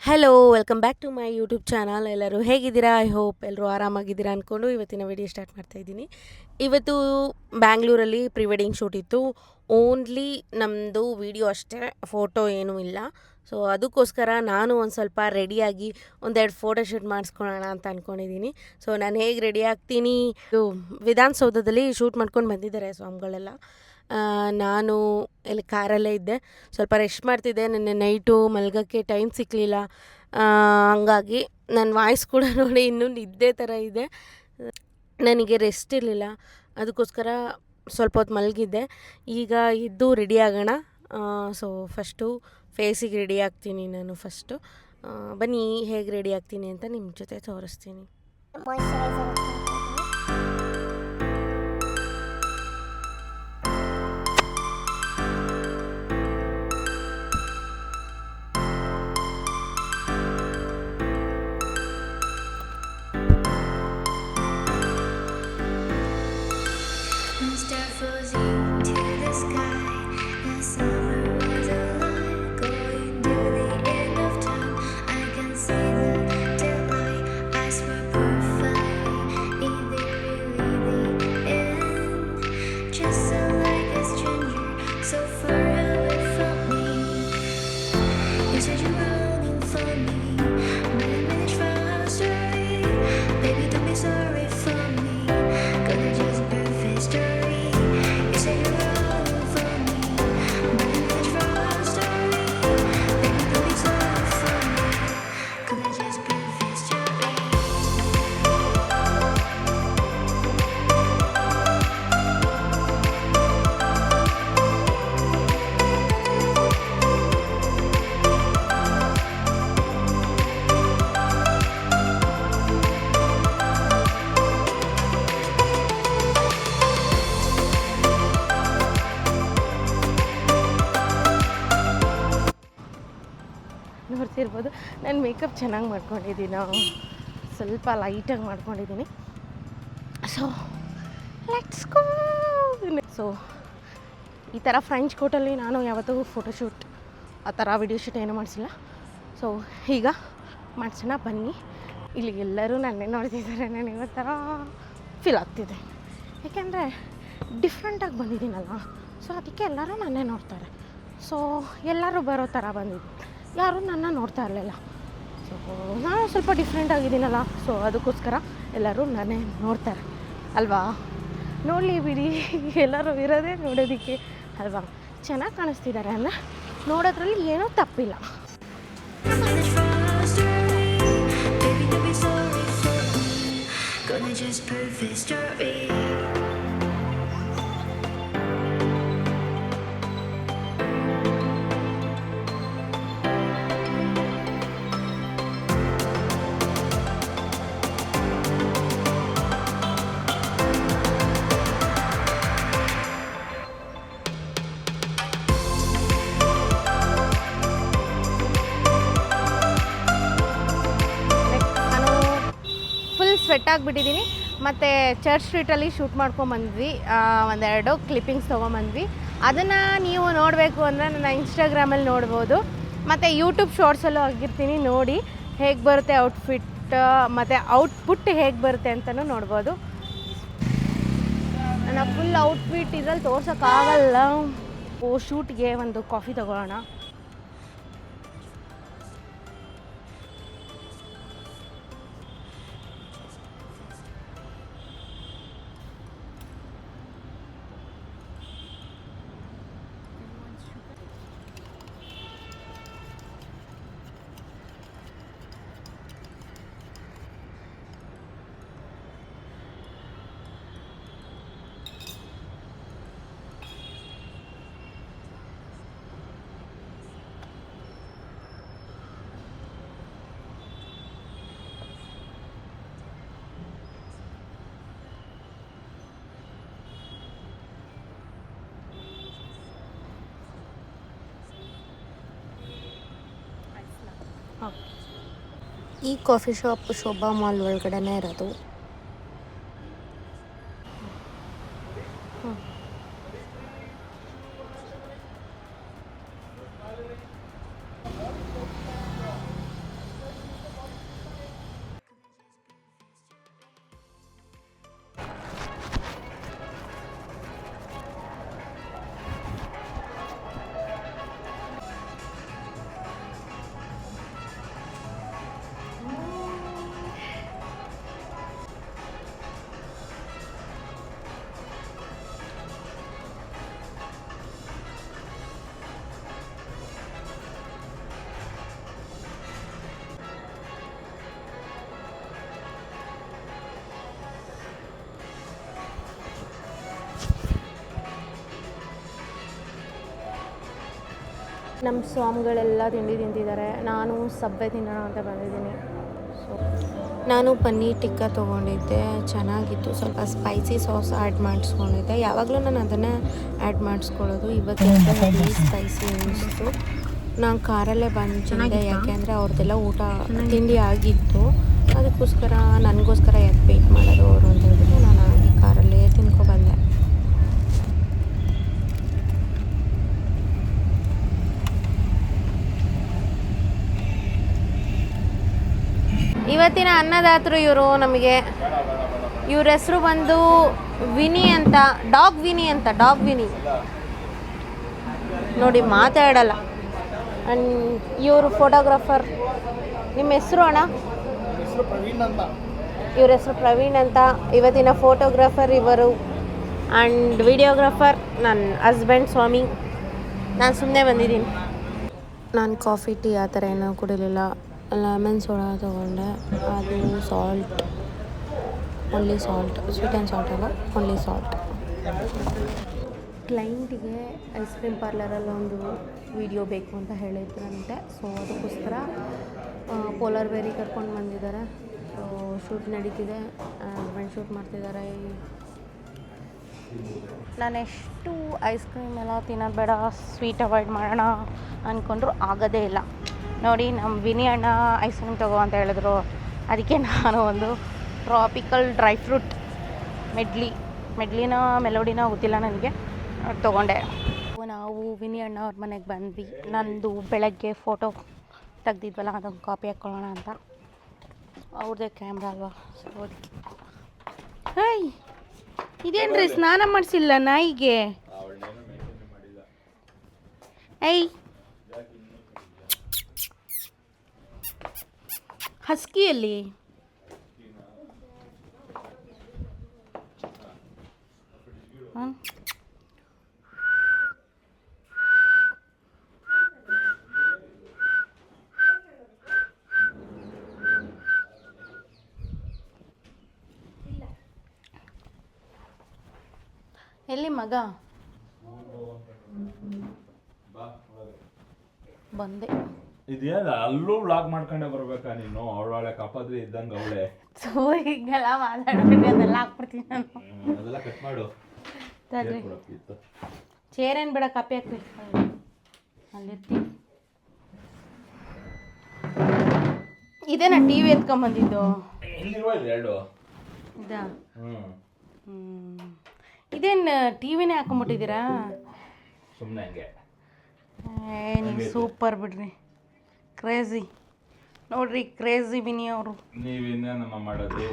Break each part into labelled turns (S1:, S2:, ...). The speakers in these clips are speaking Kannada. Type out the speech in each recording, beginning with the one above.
S1: Hello welcome back to my YouTube channel. ಎಲ್ಲರೂ ಹೇಗಿದ್ದೀರಾ? ಐ ಹೋಪ್ ಎಲ್ಲರೂ ಆರಾಮಾಗಿದ್ದೀರಾ ಅಂದ್ಕೊಂಡು ಇವತ್ತಿನ ವಿಡಿಯೋ ಸ್ಟಾರ್ಟ್ ಮಾಡ್ತಾಯಿದ್ದೀನಿ. ಇವತ್ತು ಬ್ಯಾಂಗ್ಳೂರಲ್ಲಿ ಪ್ರೀ ವೆಡ್ಡಿಂಗ್ ಶೂಟ್ ಇತ್ತು. ಓನ್ಲಿ ನಮ್ಮದು ವಿಡಿಯೋ ಅಷ್ಟೇ, ಫೋಟೋ ಏನೂ ಇಲ್ಲ. ಸೊ ಅದಕ್ಕೋಸ್ಕರ ನಾನು ಒಂದು ಸ್ವಲ್ಪ ರೆಡಿಯಾಗಿ ಒಂದೆರಡು ಫೋಟೋ ಶೂಟ್ ಮಾಡಿಸ್ಕೊಳ್ಳೋಣ ಅಂತ ಅಂದ್ಕೊಂಡಿದ್ದೀನಿ. ಸೊ ನಾನು ಹೇಗೆ ರೆಡಿ ಆಗ್ತೀನಿ, ಇದು ವಿಧಾನಸೌಧದಲ್ಲಿ ಶೂಟ್ ಮಾಡ್ಕೊಂಡು ಬಂದಿದ್ದಾರೆ ಸ್ವಾಮಿಗಳೆಲ್ಲ. ನಾನು ಇಲ್ಲಿ ಕಾರಲ್ಲೇ ಇದ್ದೆ, ಸ್ವಲ್ಪ ರೆಸ್ಟ್ ಮಾಡ್ತಿದ್ದೆ. ನೆನ್ನೆ ನೈಟು ಮಲ್ಗೋಕ್ಕೆ ಟೈಮ್ ಸಿಕ್ಕಲಿಲ್ಲ. ಹಂಗಾಗಿ ನನ್ನ ವಾಯ್ಸ್ ಕೂಡ ನೋಡಿ ಇನ್ನೂ ನಿದ್ದೆ ಥರ ಇದೆ. ನನಗೆ ರೆಸ್ಟ್ ಇರಲಿಲ್ಲ, ಅದಕ್ಕೋಸ್ಕರ ಸ್ವಲ್ಪ ಹೊತ್ತು ಮಲಗಿದ್ದೆ. ಈಗ ಎದ್ದು ರೆಡಿ ಆಗೋಣ. ಸೊ ಫಸ್ಟು ಫೇಸಿಗೆ ರೆಡಿ ಆಗ್ತೀನಿ ನಾನು ಫಸ್ಟು. ಬನ್ನಿ ಹೇಗೆ ರೆಡಿ ಆಗ್ತೀನಿ ಅಂತ ನಿಮ್ಮ ಜೊತೆ ತೋರಿಸ್ತೀನಿ. ನೋಡ್ತಿರ್ಬೋದು ನಾನು ಮೇಕಪ್ ಚೆನ್ನಾಗಿ ಮಾಡ್ಕೊಂಡಿದ್ದೀನಿ, ಸ್ವಲ್ಪ ಲೈಟಾಗಿ ಮಾಡ್ಕೊಂಡಿದ್ದೀನಿ. So let's go. ಸೊ ಈ ಥರ ಫ್ರೆಂಚ್ ಕೋಟಲ್ಲಿ ನಾನು ಯಾವತ್ತೂ ಫೋಟೋಶೂಟ್ ಆ ಥರ ವಿಡಿಯೋ ಶೂಟ್ ಏನೂ ಮಾಡಿಸಿಲ್ಲ. ಸೊ ಈಗ ಮಾಡಿಸೋಣ ಬನ್ನಿ. ಇಲ್ಲಿ ಎಲ್ಲರೂ ನನ್ನೇ ನೋಡ್ತಿದ್ದಾರೆ, ನನಗೆ ಒಂಥರ ಫೀಲ್ ಆಗ್ತಿದೆ. ಯಾಕೆಂದರೆ ಡಿಫ್ರೆಂಟಾಗಿ ಬಂದಿದ್ದೀನಲ್ಲ, ಸೊ ಅದಕ್ಕೆ ಎಲ್ಲರೂ ನನ್ನೇ ನೋಡ್ತಾರೆ. ಸೊ ಎಲ್ಲರೂ ಬರೋ ಥರ ಬಂದಿದ್ದೀನಿ, ಯಾರೂ ನನ್ನ ನೋಡ್ತಾ ಇರಲಿಲ್ಲ. ಸೊ ನಾನು ಸ್ವಲ್ಪ ಡಿಫ್ರೆಂಟ್ ಆಗಿದ್ದೀನಲ್ಲ, ಸೊ ಅದಕ್ಕೋಸ್ಕರ ಎಲ್ಲರೂ ನನ್ನೇ ನೋಡ್ತಾರೆ ಅಲ್ವಾ. ನೋಡಲಿ ಬಿಡಿ, ಎಲ್ಲರೂ ಇರೋದೇ ನೋಡೋದಕ್ಕೆ ಅಲ್ವಾ. ಚೆನ್ನಾಗಿ ಕಾಣಿಸ್ತಿದ್ದಾರೆ ಅಂದರೆ ನೋಡೋದ್ರಲ್ಲಿ ಏನೂ ತಪ್ಪಿಲ್ಲ. ಸ್ವೆಟ್ ಆಗಿಬಿಟ್ಟಿದ್ದೀನಿ. ಮತ್ತು ಚರ್ಚ್ ಸ್ಟ್ರೀಟಲ್ಲಿ ಶೂಟ್ ಮಾಡ್ಕೊಂಬಂದ್ವಿ, ಒಂದೆರಡು ಕ್ಲಿಪ್ಪಿಂಗ್ಸ್ ತೊಗೊಂಬಂದ್ವಿ. ಅದನ್ನು ನೀವು ನೋಡಬೇಕು ಅಂದರೆ ನನ್ನ ಇನ್ಸ್ಟಾಗ್ರಾಮಲ್ಲಿ ನೋಡ್ಬೋದು, ಮತ್ತು ಯೂಟ್ಯೂಬ್ ಶಾರ್ಟ್ಸಲ್ಲೂ ಆಗಿರ್ತೀನಿ. ನೋಡಿ ಹೇಗೆ ಬರುತ್ತೆ ಔಟ್ಫಿಟ್ ಮತ್ತು ಔಟ್ಪುಟ್ ಹೇಗೆ ಬರುತ್ತೆ ಅಂತಲೂ ನೋಡ್ಬೋದು. ನನ್ನ ಫುಲ್ ಔಟ್ಫಿಟ್ ಇದ್ರಲ್ಲಿ ತೋರ್ಸೋಕ್ಕಾಗಲ್ಲ. ಶೂಟ್ಗೆ ಒಂದು ಕಾಫಿ ತೊಗೊಳ್ಳೋಣ. ಈ ಕಾಫಿ ಶಾಪ್ ಶೋಭಾ ಮಾಲ್ ಒಳಗಡೆನೇ ಇರೋದು. ನಮ್ಮ ಸ್ವಾಮಿಗಳೆಲ್ಲ ತಿಂಡಿ ತಿಂತಿದ್ದಾರೆ. ನಾನು ಸಬ್ಬೆ ತಿನ್ನೋಣ ಅಂತ ಬಂದಿದ್ದೀನಿ. ಸೊ ನಾನು ಪನ್ನೀರ್ ಟಿಕ್ಕ ತೊಗೊಂಡಿದ್ದೆ, ಚೆನ್ನಾಗಿತ್ತು. ಸ್ವಲ್ಪ ಸ್ಪೈಸಿ ಸಾಸ್ ಆ್ಯಡ್ ಮಾಡಿಸ್ಕೊಂಡಿದ್ದೆ. ಯಾವಾಗಲೂ ನಾನು ಅದನ್ನೇ ಆ್ಯಡ್ ಮಾಡಿಸ್ಕೊಳ್ಳೋದು. ಇವತ್ತು ಹೆವಿ ಸ್ಪೈಸಿ ಅನ್ನಿಸ್ತು. ನಾನು ಕಾರಲ್ಲೇ ಬಂದು ತಿಂದೆ, ಯಾಕೆಂದರೆ ಅವ್ರದ್ದೆಲ್ಲ ಊಟ ತಿಂಡಿ ಆಗಿತ್ತು. ಅದಕ್ಕೋಸ್ಕರ ನನಗೋಸ್ಕರ ಯಾಕೆ ವೆಯ್ಟ್ ಮಾಡೋದು ಅವರು ಅಂತ ಹೇಳ್ಬಿಟ್ಟು ನಾನು ಆಗಿ ಕಾರಲ್ಲೇ ತಿನ್ಕೊಬಂದೆ. ಇವತ್ತಿನ ಅನ್ನದಾತರು ಇವರು ನಮಗೆ. ಇವ್ರ ಹೆಸರು ಬಂದು ವಿನಿ ಅಂತ, ಡಾಗ್ ವಿನಿ ನೋಡಿ, ಮಾತಾಡಲ್ಲ. ಆ್ಯಂಡ್ ಇವರು ಫೋಟೋಗ್ರಾಫರ್. ನಿಮ್ಮ ಹೆಸರು ಅಣ್ಣ? ಇವ್ರ ಹೆಸರು ಪ್ರವೀಣ್ ಅಂತ. ಇವತ್ತಿನ ಫೋಟೋಗ್ರಾಫರ್ ಇವರು ಆ್ಯಂಡ್ ವಿಡಿಯೋಗ್ರಾಫರ್ ನನ್ನ ಹಸ್ಬೆಂಡ್ ಸ್ವಾಮಿ. ನಾನು ಸುಮ್ಮನೆ ಬಂದಿದ್ದೀನಿ. ನಾನು ಕಾಫಿ ಟೀ ಆ ಥರ ಏನೂ ಕುಡಿಲಿಲ್ಲ. ಲೆಮನ್ ಸೋಡಾ ತೊಗೊಂಡೆ, ಅದು salt, only salt, sweet and salt ಅಲ್ಲ, ಓನ್ಲಿ ಸಾಲ್ಟ್. ಕ್ಲೈಂಟಿಗೆ ಐಸ್ ಕ್ರೀಮ್ ಪಾರ್ಲರಲ್ಲಿ ಒಂದು ವಿಡಿಯೋ ಬೇಕು ಅಂತ ಹೇಳಿದ್ರಂತೆ. ಸೊ ಅದಕ್ಕೋಸ್ಕರ ಪೋಲಾರ್ ಬೇರಿ ಕರ್ಕೊಂಡು ಬಂದಿದ್ದಾರೆ. ಸೊ ಶೂಟ್ ನಡೀತಿದೆ, ಹಸ್ಬೆಂಡ್ ಶೂಟ್ ಮಾಡ್ತಿದ್ದಾರೆ. ನಾನೆಷ್ಟು ಐಸ್ ಕ್ರೀಮ್ ಎಲ್ಲ ತಿನ್ನೋದು ಬೇಡ, ಸ್ವೀಟ್ ಅವಾಯ್ಡ್ ಮಾಡೋಣ ಅಂದ್ಕೊಂಡ್ರು ಆಗೋದೇ ಇಲ್ಲ. ನೋಡಿ, ನಮ್ಮ ವಿನಿ ಅಣ್ಣ ಐಸ್ ಕ್ರೀಮ್ ತಗೋ ಅಂತ ಹೇಳಿದ್ರು. ಅದಕ್ಕೆ ನಾನು ಒಂದು ಟ್ರಾಪಿಕಲ್ ಡ್ರೈ ಫ್ರೂಟ್ ಮೆಡ್ಲಿನ ಮೆಲೋಡಿನ ಗೊತ್ತಿಲ್ಲ ನನಗೆ, ತೊಗೊಂಡೆ. ನಾವು ವಿನಿ ಅಣ್ಣ ಅವ್ರ ಮನೆಗೆ ಬಂದ್ವಿ. ನಂದು ಬೆಳಗ್ಗೆ ಫೋಟೋ ತೆಗ್ದಿದ್ವಲ್ಲ, ಅದನ್ನು ಕಾಪಿ ಹಾಕ್ಕೊಳ್ಳೋಣ ಅಂತ. ಅವ್ರದ್ದೇ ಕ್ಯಾಮ್ರಾ ಅಲ್ವಾ, ಸೊ ಅದಕ್ಕೆ. ಹಾಯ್, ಇದೇನ್ರಿ ಸ್ನಾನ ಮಾಡಿಸಿಲ್ಲ ನಾಯಿಗೆ? ಐ ಹಸ್ಕಿಯಲ್ಲಿ ಎಲ್ಲಿ ಮಗ? ಬಂದೆ.
S2: ಇದೇನ ಅಲ್ಲೂ ವ್ಲಾಗ್ ಮಾಡ್ಕೊಂಡೆ ಬರ್ಬೇಕಾ ನೀನು? ಅವಳೊಳೆ ಕಪಾದ್ರಿ ಇದ್ದಂಗೆ ಅವಳೆ.
S1: ಹಿಂಗೆಲ್ಲ ಮಾತಾಡ್ಬಿಟ್ಟು ಅದೆಲ್ಲ ಹಾಕ್ಬಿಡ್ತೀನಿ ನಾನು.
S2: ಅದೆಲ್ಲ ಕಟ್ ಮಾಡು.
S1: ಚೇರ್ ಏನು ಬೇಡ, ಕಾಪಿ ಹಾಕ್ರಿ ಅಲ್ಲಿರ್ತೀವಿ. ಇದೇನಾ ಟಿ ವಿ ಎತ್ಕೊಂಬಂದಿದ್ದು?
S2: ಎರಡು
S1: ಇದಾ? ಇದೇನು ಟಿ ವಿನೇ ಹಾಕೊಂಬಿಟ್ಟಿದ್ದೀರಾ?
S2: ಸುಮ್ಮನೆ ಹಂಗೆ.
S1: ನೀವು ಸೂಪರ್ ಬಿಡ್ರಿ, ಕ್ರೇಜಿ ನೋಡ್ರಿ, ಕ್ರೇಜಿ ವಿನಿ ಅವರು.
S2: ನೀವಿನ್ನೇನಮ್ಮ ಮಾಡೋದು?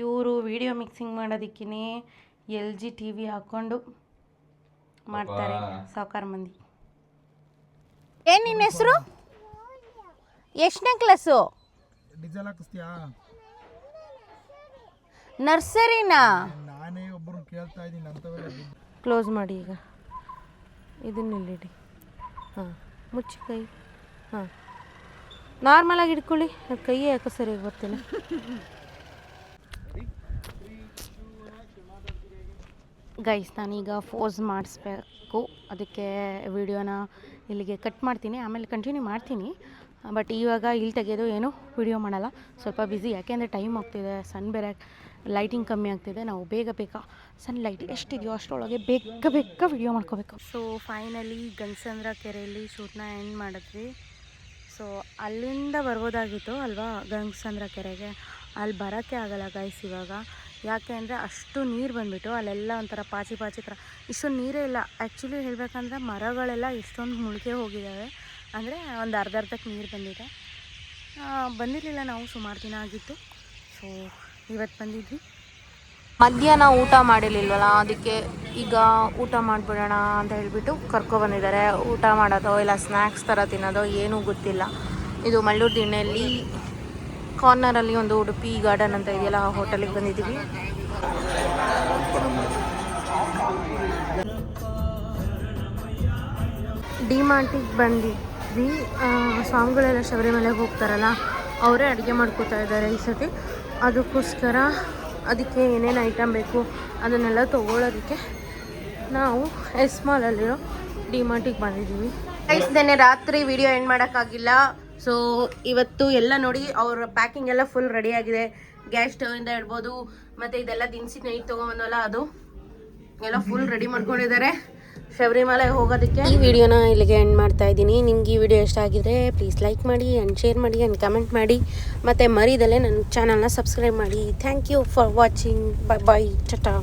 S1: ಇವರು ವಿಡಿಯೋ ಮಿಕ್ಸಿಂಗ್ ಮಾಡೋದಕ್ಕೇ LG TV ಹಾಕ್ಕೊಂಡು ಮಾಡ್ತಾರೆ ಸಾವ್ಕಾರ ಮಂದಿ. ಏನು ನಿನ್ನ ಹೆಸರು? ಎಷ್ಟನೇ ಕ್ಲಾಸು?
S3: ಡೀಸೆಲ್ ಹಾಕಿಸ್ತೀಯಾ?
S1: ನರ್ಸರಿನಾ?
S3: ನಾನೇ ಒಬ್ಬರು ಕೇಳ್ತಾ ಇದ್ದೀನಿ ಅಂತವೆಲ್ಲ.
S1: ಕ್ಲೋಸ್ ಮಾಡಿ ಈಗ, ಇದನ್ನಿಲ್ಲಿಡಿ. ಹಾಂ, ಮುಚ್ಚಿ ಕೈ. ಹಾಂ, ನಾರ್ಮಲಾಗಿ ಇಟ್ಕೊಳ್ಳಿ. ಕೈ ಯಾಕೆ ಸರಿಯಾಗಿ ಬರ್ತಿಲ್ಲ. ಗೈಸ್, ನಾನೀಗ ಫೋಸ್ ಮಾಡಿಸ್ಬೇಕು. ಅದಕ್ಕೆ ವಿಡಿಯೋನ ಇಲ್ಲಿಗೆ ಕಟ್ ಮಾಡ್ತೀನಿ, ಆಮೇಲೆ ಕಂಟಿನ್ಯೂ ಮಾಡ್ತೀನಿ. ಬಟ್ ಇವಾಗ ಇಲ್ಲಿ ತೆಗೆಯೋದು ಏನು ವಿಡಿಯೋ ಮಾಡಲ್ಲ, ಸ್ವಲ್ಪ ಬ್ಯುಸಿ. ಯಾಕೆಂದರೆ ಟೈಮ್ ಹೋಗ್ತಿದೆ, ಸನ್ ಬೇರೆ, ಲೈಟಿಂಗ್ ಕಮ್ಮಿ ಆಗ್ತಿದೆ. ನಾವು ಬೇಗ ಸನ್ ಲೈಟ್ ಎಷ್ಟಿದೆಯೋ ಅಷ್ಟರೊಳಗೆ ಬೇಗ ವಿಡಿಯೋ ಮಾಡ್ಕೋಬೇಕು. ಸೊ ಫೈನಲಿ ಗಂಗಸಂದ್ರ ಕೆರೆಯಲ್ಲಿ ಶೂಟ್ನ ಎಂಡ್ ಮಾಡಿದ್ವಿ. ಸೊ ಅಲ್ಲಿಂದ ಬರ್ಬೋದಾಗಿತ್ತು ಅಲ್ವಾ ಗಂಗಸಂದ್ರ ಕೆರೆಗೆ. ಅಲ್ಲಿ ಬರೋಕ್ಕೆ ಆಗಲ್ಲ ಗೈಸ್ ಇವಾಗ. ಯಾಕೆ ಅಂದರೆ ಅಷ್ಟು ನೀರು ಬಂದುಬಿಟ್ಟು ಅಲ್ಲೆಲ್ಲ ಒಂಥರ ಪಾಚಿ ಥರ. ಇಷ್ಟೊಂದು ನೀರೇ ಇಲ್ಲ ಆ್ಯಕ್ಚುಲಿ ಹೇಳಬೇಕಂದ್ರೆ. ಮರಗಳೆಲ್ಲ ಇಷ್ಟೊಂದು ಮುಳುಗೆ ಹೋಗಿದ್ದಾವೆ. ಅಂದರೆ ಒಂದು ಅರ್ಧಕ್ಕೆ ನೀರು ಬಂದಿದೆ. ಬಂದಿರಲಿಲ್ಲ, ನಾವು ಸುಮಾರು ದಿನ ಆಗಿತ್ತು. ಸೊ ಇವತ್ತು ಬಂದಿದ್ವಿ. ಮಧ್ಯಾಹ್ನ ಊಟ ಮಾಡಿರಲಿಲ್ವಲ್ಲ, ಅದಕ್ಕೆ ಈಗ ಊಟ ಮಾಡಿಬಿಡೋಣ ಅಂತ ಹೇಳಿಬಿಟ್ಟು ಕರ್ಕೊಬಂದಿದ್ದಾರೆ. ಊಟ ಮಾಡೋದೋ ಇಲ್ಲ ಸ್ನ್ಯಾಕ್ಸ್ ಥರ ತಿನ್ನೋದೋ ಏನೂ ಗೊತ್ತಿಲ್ಲ. ಇದು ಮಳ್ಳೂರು ದಿಣ್ಣೆಯಲ್ಲಿ ಕಾರ್ನರಲ್ಲಿ ಒಂದು ಉಡುಪಿ ಗಾರ್ಡನ್ ಅಂತ ಇದೆಯಲ್ಲ, ಆ ಹೋಟೆಲಿಗೆ ಬಂದಿದ್ದೀವಿ. ಡಿಮಾರ್ಟಿಗೆ ಬಂದಿದ್ವಿ. ಸ್ವಾಮಿಗಳೆಲ್ಲ ಶಬರಿಮಲೆಗೆ ಹೋಗ್ತಾರಲ್ಲ, ಅವರೇ ಅಡುಗೆ ಮಾಡ್ಕೋತಾ ಇದ್ದಾರೆ ಈ ಸತಿ. ಅದಕ್ಕೋಸ್ಕರ ಅದಕ್ಕೆ ಏನೇನು ಐಟಮ್ ಬೇಕು ಅದನ್ನೆಲ್ಲ ತೊಗೊಳೋದಕ್ಕೆ ನಾವು ಎಸ್ ಮಾಲಲ್ಲಿರೋ ಡಿಮಾರ್ಟಿಗೆ ಬಂದಿದ್ದೀವಿ. ನೆನ್ನೆ ರಾತ್ರಿ ವಿಡಿಯೋ ಎಂಡ್ ಮಾಡೋಕ್ಕಾಗಿಲ್ಲ. ಸೊ ಇವತ್ತು ಎಲ್ಲ ನೋಡಿ ಅವ್ರ ಪ್ಯಾಕಿಂಗ್ ಎಲ್ಲ ಫುಲ್ ರೆಡಿ ಆಗಿದೆ. ಗ್ಯಾಸ್ ಸ್ಟವಿಂದ ಇಡ್ಬೋದು, ಮತ್ತು ಇದೆಲ್ಲ ದಿನಸಿ ನೈಟ್ ತೊಗೊಂಬಂದಲ್ಲ ಅದು ಎಲ್ಲ ಫುಲ್ ರೆಡಿ ಮಾಡ್ಕೊಂಡಿದ್ದಾರೆ ಶಬರಿಮಲೆ ಹೋಗೋದಕ್ಕೆ. ಈ ವಿಡಿಯೋನ ಇಲ್ಲಿಗೆ ಎಂಡ್ ಮಾಡ್ತಾ ಇದ್ದೀನಿ. ನಿಮ್ಗೆ ಈ ವಿಡಿಯೋ ಇಷ್ಟ ಆಗಿದ್ರೆ ಪ್ಲೀಸ್ ಲೈಕ್ ಮಾಡಿ ಆ್ಯಂಡ್ ಶೇರ್ ಮಾಡಿ ಆ್ಯಂಡ್ ಕಮೆಂಟ್ ಮಾಡಿ, ಮತ್ತು ಮರಿದಲ್ಲೇ ನನ್ನ ಚಾನಲ್ನ ಸಬ್ಸ್ಕ್ರೈಬ್ ಮಾಡಿ. Thank you for watching. Bye bye, Tata.